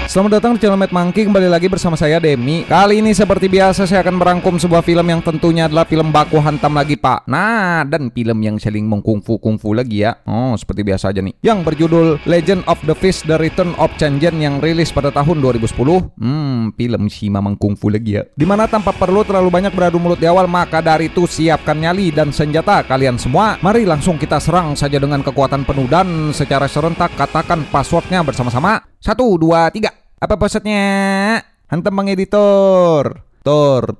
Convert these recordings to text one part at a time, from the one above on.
Selamat datang di channel Mad Monkey, kembali lagi bersama saya Demi. Kali ini seperti biasa saya akan merangkum sebuah film yang tentunya adalah film baku hantam lagi pak. Nah, dan film yang saling mengkungfu lagi ya. Oh, seperti biasa aja nih. Yang berjudul Legend of the Fist: The Return of Chen Zhen yang rilis pada tahun 2010. Film si mamang kungfu lagi ya. Dimana tanpa perlu terlalu banyak beradu mulut di awal, maka dari itu siapkan nyali dan senjata kalian semua. Mari langsung kita serang saja dengan kekuatan penuh dan secara serentak katakan passwordnya bersama-sama. 1, 2, 3. Apa passwordnya? Hantam bang editor. Tor.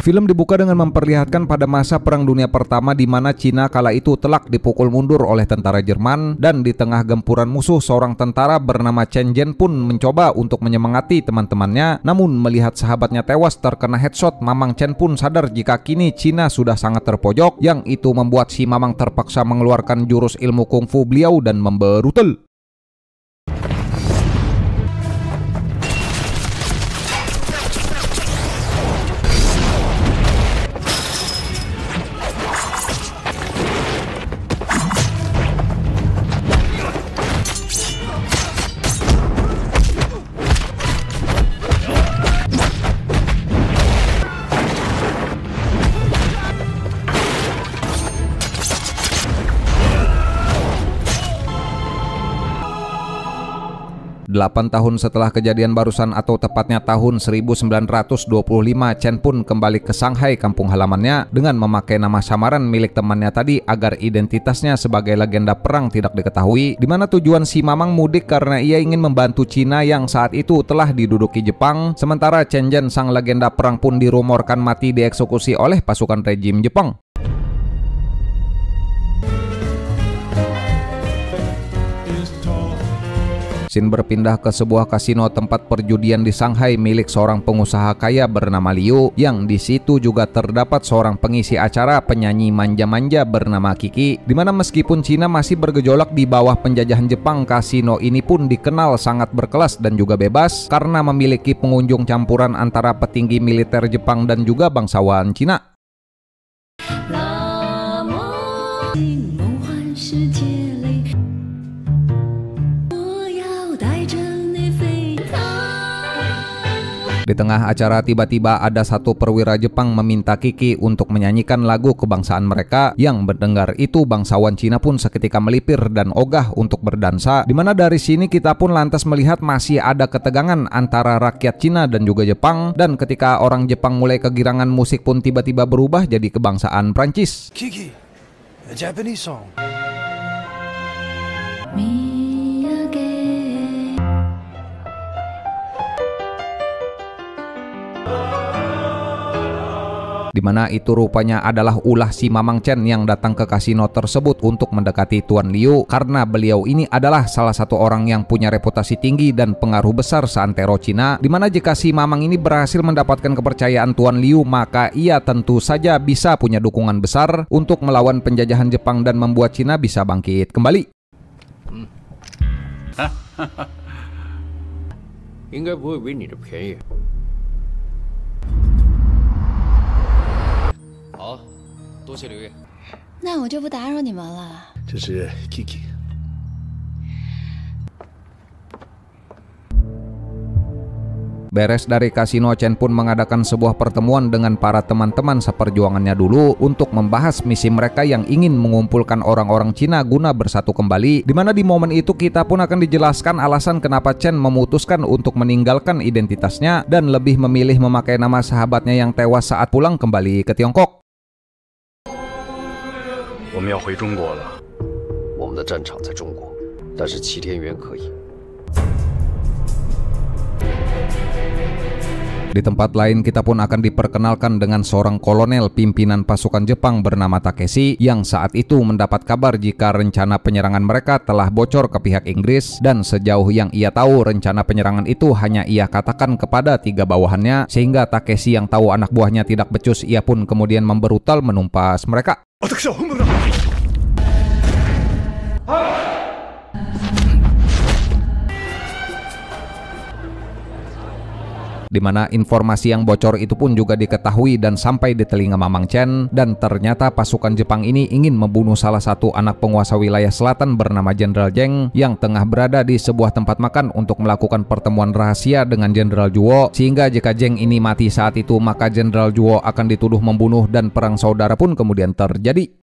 Film dibuka dengan memperlihatkan pada masa Perang Dunia Pertama di mana Cina kala itu telak dipukul mundur oleh tentara Jerman, dan di tengah gempuran musuh seorang tentara bernama Chen Zhen pun mencoba untuk menyemangati teman-temannya. Namun melihat sahabatnya tewas terkena headshot, Mamang Chen pun sadar jika kini Cina sudah sangat terpojok, yang itu membuat si Mamang terpaksa mengeluarkan jurus ilmu kungfu beliau dan memberutel. Delapan tahun setelah kejadian barusan atau tepatnya tahun 1925, Chen pun kembali ke Shanghai, kampung halamannya, dengan memakai nama samaran milik temannya tadi agar identitasnya sebagai legenda perang tidak diketahui, dimana tujuan si Mamang mudik karena ia ingin membantu Cina yang saat itu telah diduduki Jepang, sementara Chen Zhen sang legenda perang pun dirumorkan mati dieksekusi oleh pasukan rejim Jepang. Scene berpindah ke sebuah kasino tempat perjudian di Shanghai milik seorang pengusaha kaya bernama Liu, yang di situ juga terdapat seorang pengisi acara penyanyi manja-manja bernama Kiki. Dimana meskipun Cina masih bergejolak di bawah penjajahan Jepang, kasino ini pun dikenal sangat berkelas dan juga bebas karena memiliki pengunjung campuran antara petinggi militer Jepang dan juga bangsawan Cina. Di tengah acara tiba-tiba ada satu perwira Jepang meminta Kiki untuk menyanyikan lagu kebangsaan mereka. Yang mendengar itu bangsawan Cina pun seketika melipir dan ogah untuk berdansa. Dimana dari sini kita pun lantas melihat masih ada ketegangan antara rakyat Cina dan juga Jepang. Dan ketika orang Jepang mulai kegirangan, musik pun tiba-tiba berubah jadi kebangsaan Prancis. Kiki, a Japanese song. Dimana itu rupanya adalah ulah si Mamang Chen yang datang ke kasino tersebut untuk mendekati Tuan Liu, karena beliau ini adalah salah satu orang yang punya reputasi tinggi dan pengaruh besar seantero Cina. Dimana jika si Mamang ini berhasil mendapatkan kepercayaan Tuan Liu, maka ia tentu saja bisa punya dukungan besar untuk melawan penjajahan Jepang dan membuat Cina bisa bangkit kembali. 应该不会为你的便宜。好，多谢刘烨。那我就不打扰你们了。这是 Kiki。 Beres dari kasino, Chen pun mengadakan sebuah pertemuan dengan para teman-teman seperjuangannya dulu untuk membahas misi mereka yang ingin mengumpulkan orang-orang Cina guna bersatu kembali. Dimana di momen itu kita pun akan dijelaskan alasan kenapa Chen memutuskan untuk meninggalkan identitasnya dan lebih memilih memakai nama sahabatnya yang tewas saat pulang kembali ke Tiongkok. 我们要回中国了。我们的战场在中国，但是齐天元可以。 Di tempat lain kita pun akan diperkenalkan dengan seorang kolonel pimpinan pasukan Jepang bernama Takeshi yang saat itu mendapat kabar jika rencana penyerangan mereka telah bocor ke pihak Inggris, dan sejauh yang ia tahu rencana penyerangan itu hanya ia katakan kepada 3 bawahannya, sehingga Takeshi yang tahu anak buahnya tidak becus, ia pun kemudian memberutal menumpas mereka. Di mana informasi yang bocor itu pun juga diketahui dan sampai di telinga Mamang Chen, dan ternyata pasukan Jepang ini ingin membunuh salah satu anak penguasa wilayah selatan bernama Jenderal Zheng yang tengah berada di sebuah tempat makan untuk melakukan pertemuan rahasia dengan Jenderal Zhuo, sehingga jika Zheng ini mati saat itu maka Jenderal Zhuo akan dituduh membunuh dan perang saudara pun kemudian terjadi.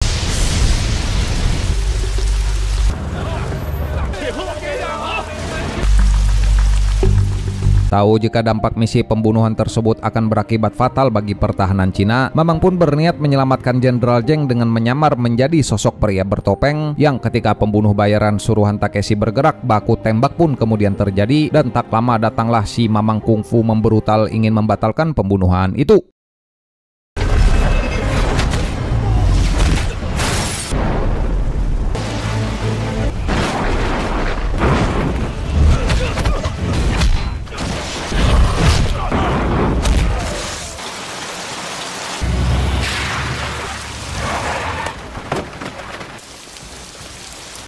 Tahu jika dampak misi pembunuhan tersebut akan berakibat fatal bagi pertahanan Cina, Mamang pun berniat menyelamatkan Jenderal Zheng dengan menyamar menjadi sosok pria bertopeng yang ketika pembunuh bayaran suruhan Takeshi bergerak, baku tembak pun kemudian terjadi dan tak lama datanglah si Mamang Kungfu membrutal ingin membatalkan pembunuhan itu.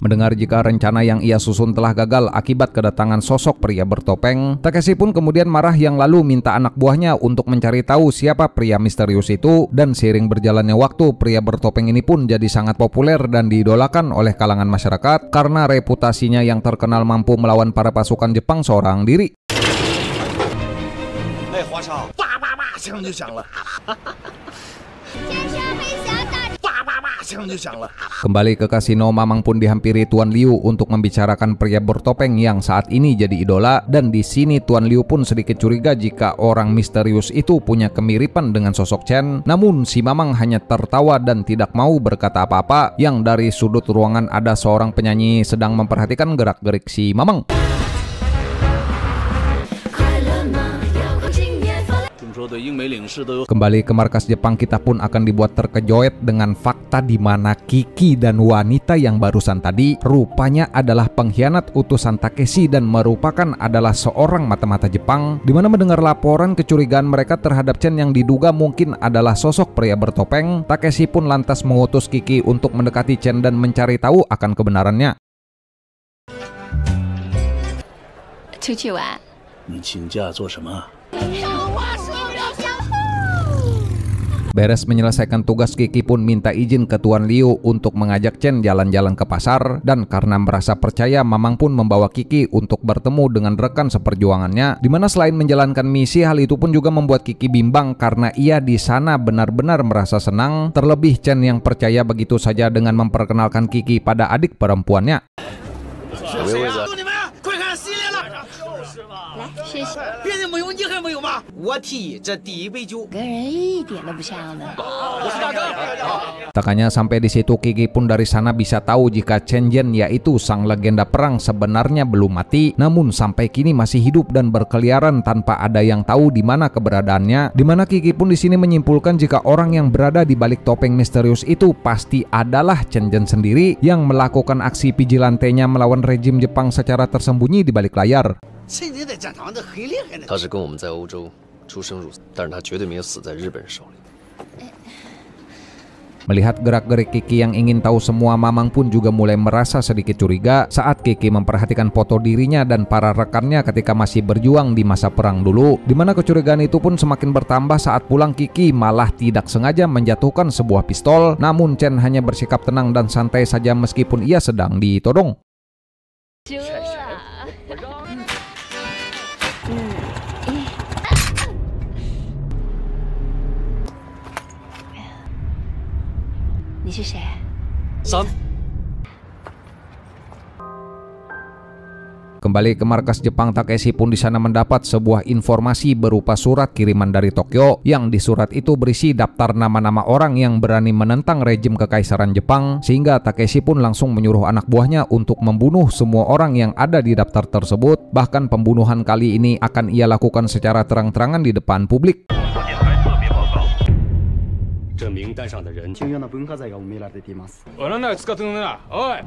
Mendengar jika rencana yang ia susun telah gagal akibat kedatangan sosok pria bertopeng, Takeshi pun kemudian marah yang lalu minta anak buahnya untuk mencari tahu siapa pria misterius itu, dan seiring berjalannya waktu pria bertopeng ini pun jadi sangat populer dan diidolakan oleh kalangan masyarakat karena reputasinya yang terkenal mampu melawan para pasukan Jepang seorang diri. Kembali ke kasino, Mamang pun dihampiri Tuan Liu untuk membicarakan pria bertopeng yang saat ini jadi idola, dan di sini Tuan Liu pun sedikit curiga jika orang misterius itu punya kemiripan dengan sosok Chen. Namun si Mamang hanya tertawa dan tidak mau berkata apa-apa, yang dari sudut ruangan ada seorang penyanyi sedang memperhatikan gerak-gerik si Mamang. Kembali ke markas Jepang, kita pun akan dibuat terkejoet dengan fakta di mana Kiki dan wanita yang barusan tadi rupanya adalah pengkhianat utusan Takeshi dan merupakan adalah seorang mata-mata Jepang, di mana mendengar laporan kecurigaan mereka terhadap Chen yang diduga mungkin adalah sosok pria bertopeng, Takeshi pun lantas mengutus Kiki untuk mendekati Chen dan mencari tahu akan kebenarannya. Beres menyelesaikan tugas, Kiki pun minta izin ke Tuan Liu untuk mengajak Chen jalan-jalan ke pasar, dan karena merasa percaya, Mamang pun membawa Kiki untuk bertemu dengan rekan seperjuangannya, di mana selain menjalankan misi, hal itu pun juga membuat Kiki bimbang karena ia di sana benar-benar merasa senang, terlebih Chen yang percaya begitu saja dengan memperkenalkan Kiki pada adik perempuannya. Takanya sampai di situ Kiki pun dari sana bisa tahu jika Chen Zhen, yaitu sang legenda perang, sebenarnya belum mati, namun sampai kini masih hidup dan berkeliaran tanpa ada yang tahu di mana keberadaannya. Di mana Kiki pun di sini menyimpulkan jika orang yang berada di balik topeng misterius itu pasti adalah Chen Zhen sendiri yang melakukan aksi vigilantenya melawan rejim Jepang secara tersembunyi di balik layar. 他是跟我们在欧洲出生入死，但是他绝对没有死在日本人手里。 Melihat gerak-gerik Kiki yang ingin tahu semua, Mamang pun juga mulai merasa sedikit curiga saat Kiki memperhatikan foto dirinya dan para rekannya ketika masih berjuang di masa perang dulu, di mana kecurigaan itu pun semakin bertambah saat pulang Kiki malah tidak sengaja menjatuhkan sebuah pistol, namun Chen hanya bersikap tenang dan santai saja meskipun ia sedang ditodong. Kembali ke markas Jepang, Takeshi pun di sana mendapat sebuah informasi berupa surat kiriman dari Tokyo, yang di surat itu berisi daftar nama-nama orang yang berani menentang rejim kekaisaran Jepang, sehingga Takeshi pun langsung menyuruh anak buahnya untuk membunuh semua orang yang ada di daftar tersebut. Bahkan pembunuhan kali ini akan ia lakukan secara terang-terangan di depan publik. 这名单上的人，中央の文化財が埋められています。俺の使ってんな、おい。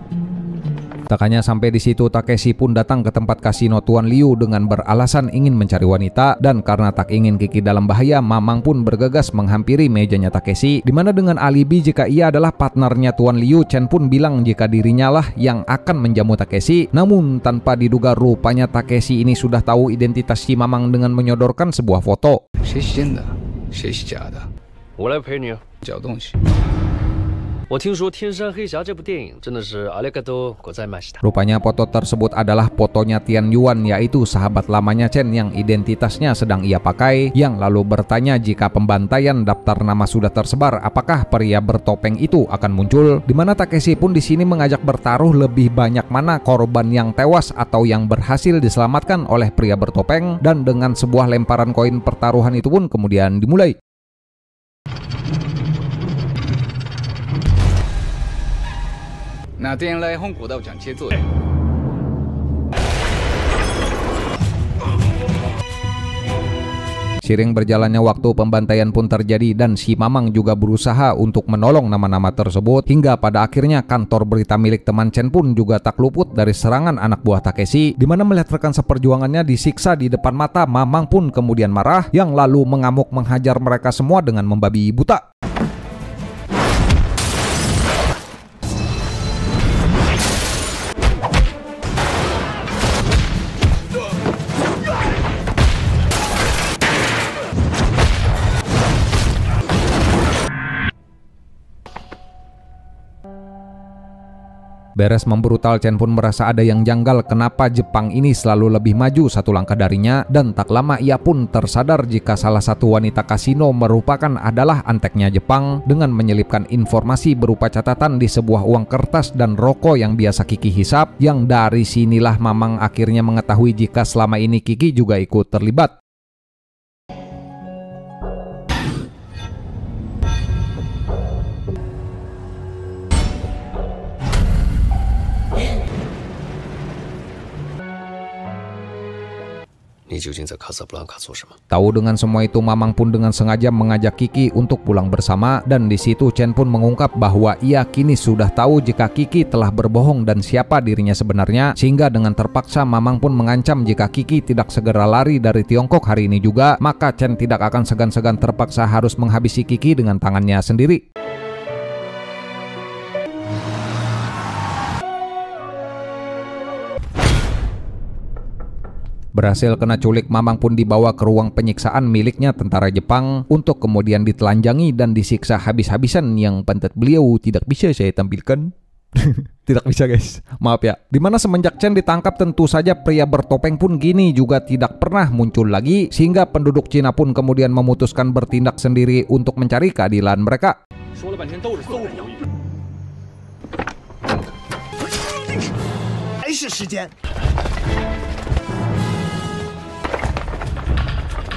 Tak hanya sampai di situ, Takeshi pun datang ke tempat kasino Tuan Liu dengan beralasan ingin mencari wanita, dan karena tak ingin Kiki dalam bahaya, Mamang pun bergegas menghampiri mejanya Takeshi, dimana dengan alibi jika ia adalah partnernya Tuan Liu, Chen pun bilang jika dirinya lah yang akan menjamu Takeshi. Namun tanpa diduga, rupanya Takeshi ini sudah tahu identitas si Mamang dengan menyodorkan sebuah foto. 谁是真的，谁是假的？我来陪你啊。找东西。我听说《天山黑侠》这部电影真的是阿里嘎多ございました。 Rupanya foto tersebut adalah fotonya Tian Yuan, yaitu sahabat lamanya Chen yang identitasnya sedang ia pakai, yang lalu bertanya jika pembantaian daftar nama sudah tersebar, apakah pria bertopeng itu akan muncul. Dimana Takeshi pun di sini mengajak bertaruh lebih banyak mana korban yang tewas atau yang berhasil diselamatkan oleh pria bertopeng, dan dengan sebuah lemparan koin pertaruhan itu pun kemudian dimulai. Seiring berjalannya waktu, pembantaian pun terjadi dan si Mamang juga berusaha untuk menolong nama-nama tersebut, hingga pada akhirnya kantor berita milik teman Chen pun juga tak luput dari serangan anak buah Takeshi, dimana melihat rekan seperjuangannya disiksa di depan mata, Mamang pun kemudian marah, yang lalu mengamuk menghajar mereka semua dengan membabi buta. Beres membrutal, Chen pun merasa ada yang janggal, kenapa Jepang ini selalu lebih maju satu langkah darinya, dan tak lama ia pun tersadar jika salah satu wanita kasino merupakan adalah anteknya Jepang, dengan menyelipkan informasi berupa catatan di sebuah uang kertas dan rokok yang biasa Kiki hisap, yang dari sinilah Mamang akhirnya mengetahui jika selama ini Kiki juga ikut terlibat. Tahu dengan semua itu, Mamang pun dengan sengaja mengajak Kiki untuk pulang bersama, dan di situ Chen pun mengungkap bahwa ia kini sudah tahu jika Kiki telah berbohong dan siapa dirinya sebenarnya, sehingga dengan terpaksa Mamang pun mengancam jika Kiki tidak segera lari dari Tiongkok hari ini juga, maka Chen tidak akan segan-segan terpaksa harus menghabisi Kiki dengan tangannya sendiri. Berhasil kena culik, Mamang pun dibawa ke ruang penyiksaan miliknya tentara Jepang untuk kemudian ditelanjangi dan disiksa habis-habisan, yang pantat beliau tidak bisa saya tampilkan. Tidak bisa guys, maaf ya. Dimana semenjak Chen ditangkap, tentu saja pria bertopeng pun gini juga tidak pernah muncul lagi, sehingga penduduk Cina pun kemudian memutuskan bertindak sendiri untuk mencari keadilan mereka.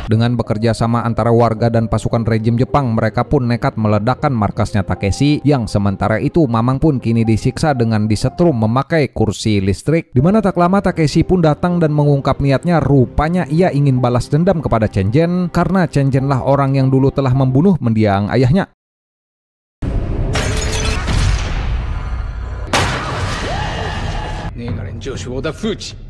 Dengan bekerja sama antara warga dan pasukan rejim Jepang, mereka pun nekat meledakkan markasnya Takeshi, yang sementara itu Mamang pun kini disiksa dengan disetrum memakai kursi listrik. Dimana tak lama Takeshi pun datang dan mengungkap niatnya, rupanya ia ingin balas dendam kepada Chen Zhen, karena Chen Zhen lah orang yang dulu telah membunuh mendiang ayahnya.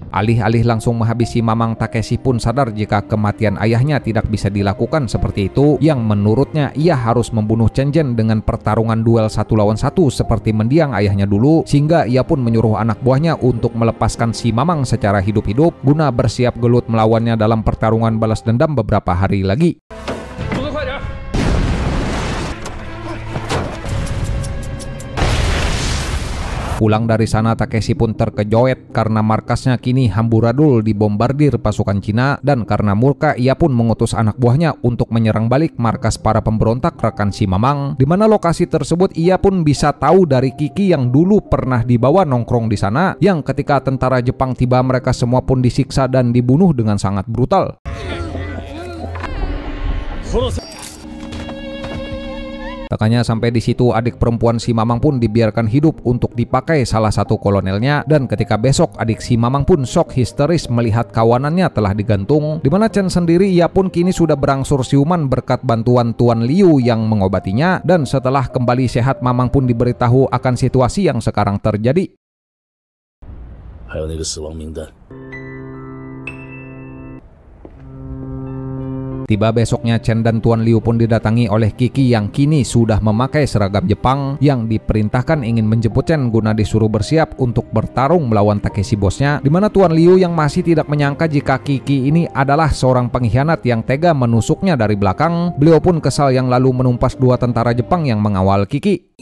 Alih-alih langsung menghabisi Mamang, Takeshi pun sadar jika kematian ayahnya tidak bisa dilakukan seperti itu, yang menurutnya ia harus membunuh Chen Zhen dengan pertarungan duel 1 lawan 1 seperti mendiang ayahnya dulu, sehingga ia pun menyuruh anak buahnya untuk melepaskan si Mamang secara hidup-hidup guna bersiap gelut melawannya dalam pertarungan balas dendam beberapa hari lagi. Pulang dari sana, Takeshi pun terkejoet karena markasnya kini amburadul dibombardir pasukan Cina, dan karena murka ia pun mengutus anak buahnya untuk menyerang balik markas para pemberontak rekan si Mamang, di mana lokasi tersebut ia pun bisa tahu dari Kiki yang dulu pernah dibawa nongkrong di sana, yang ketika tentara Jepang tiba mereka semua pun disiksa dan dibunuh dengan sangat brutal. Tak hanya sampai di situ, adik perempuan si Mamang pun dibiarkan hidup untuk dipakai salah satu kolonelnya, dan ketika besok adik si Mamang pun shock histeris melihat kawanannya telah digantung, dimana Chen sendiri ia pun kini sudah berangsur siuman berkat bantuan Tuan Liu yang mengobatinya, dan setelah kembali sehat Mamang pun diberitahu akan situasi yang sekarang terjadi. 还有那个死亡名单。 Tiba besoknya Chen dan Tuan Liu pun didatangi oleh Kiki yang kini sudah memakai seragam Jepang yang diperintahkan ingin menjemput Chen guna disuruh bersiap untuk bertarung melawan Takeshi bosnya, di mana Tuan Liu yang masih tidak menyangka jika Kiki ini adalah seorang pengkhianat yang tega menusuknya dari belakang. Beliau pun kesal yang lalu menumpas 2 tentara Jepang yang mengawal Kiki.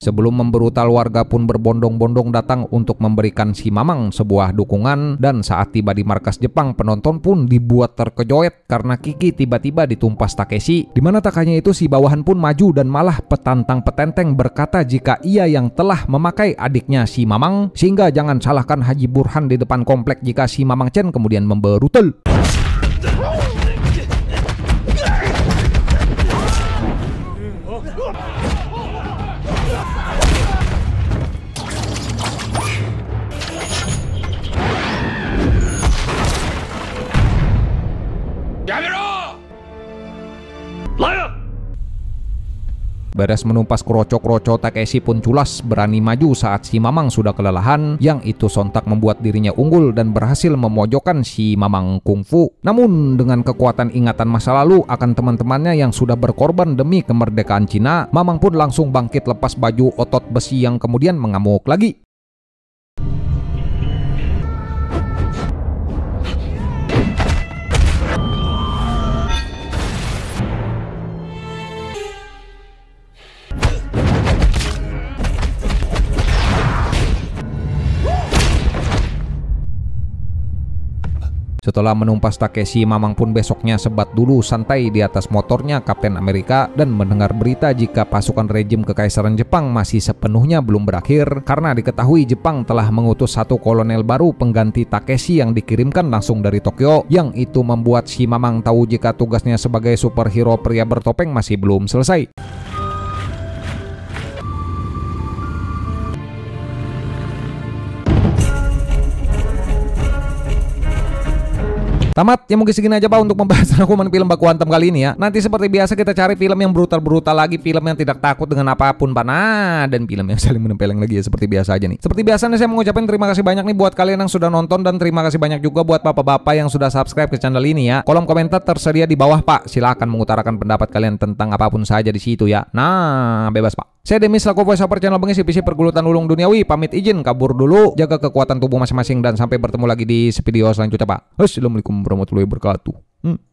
Sebelum memberutal, warga pun berbondong-bondong datang untuk memberikan si Mamang sebuah dukungan, dan saat tiba di markas Jepang, penonton pun dibuat terkejoet karena Kiki tiba-tiba ditumpas Takeshi, di mana tak hanya itu si bawahan pun maju dan malah petantang petenteng berkata jika ia yang telah memakai adiknya si Mamang, sehingga jangan salahkan Haji Burhan di depan komplek jika si Mamang Chen kemudian memberutal. Beres menumpas kroco-kroco, Takeshi pun culas berani maju saat si Mamang sudah kelelahan, yang itu sontak membuat dirinya unggul dan berhasil memojokkan si Mamang kungfu. Namun dengan kekuatan ingatan masa lalu akan teman-temannya yang sudah berkorban demi kemerdekaan Cina, Mamang pun langsung bangkit lepas baju otot besi yang kemudian mengamuk lagi. Setelah menumpas Takeshi, Mamang pun besoknya sebat dulu santai di atas motornya Kapten Amerika dan mendengar berita jika pasukan rejim Kekaisaran Jepang masih sepenuhnya belum berakhir, karena diketahui Jepang telah mengutus 1 kolonel baru pengganti Takeshi yang dikirimkan langsung dari Tokyo, yang itu membuat si Mamang tahu jika tugasnya sebagai superhero pria bertopeng masih belum selesai. Tamat, ya mungkin segini aja Pak untuk membahas rangkuman film Baku Hantam kali ini ya. Nanti seperti biasa kita cari film yang brutal-brutal lagi, film yang tidak takut dengan apapun Pak. Nah, dan film yang saling menempeleng lagi ya, seperti biasa aja nih. Seperti biasa nih saya mau ngucapin terima kasih banyak nih buat kalian yang sudah nonton, dan terima kasih banyak juga buat bapak-bapak yang sudah subscribe ke channel ini ya. Kolom komentar tersedia di bawah Pak. Silakan mengutarakan pendapat kalian tentang apapun saja di situ ya. Nah, bebas Pak. Saya Demis selaku voice over channel Bengis PC Pergulutan Ulung Duniawi, pamit izin kabur dulu, jaga kekuatan tubuh masing-masing, dan sampai bertemu lagi di video selanjutnya Pak. Assalamualaikum warahmatullahi wabarakatuh.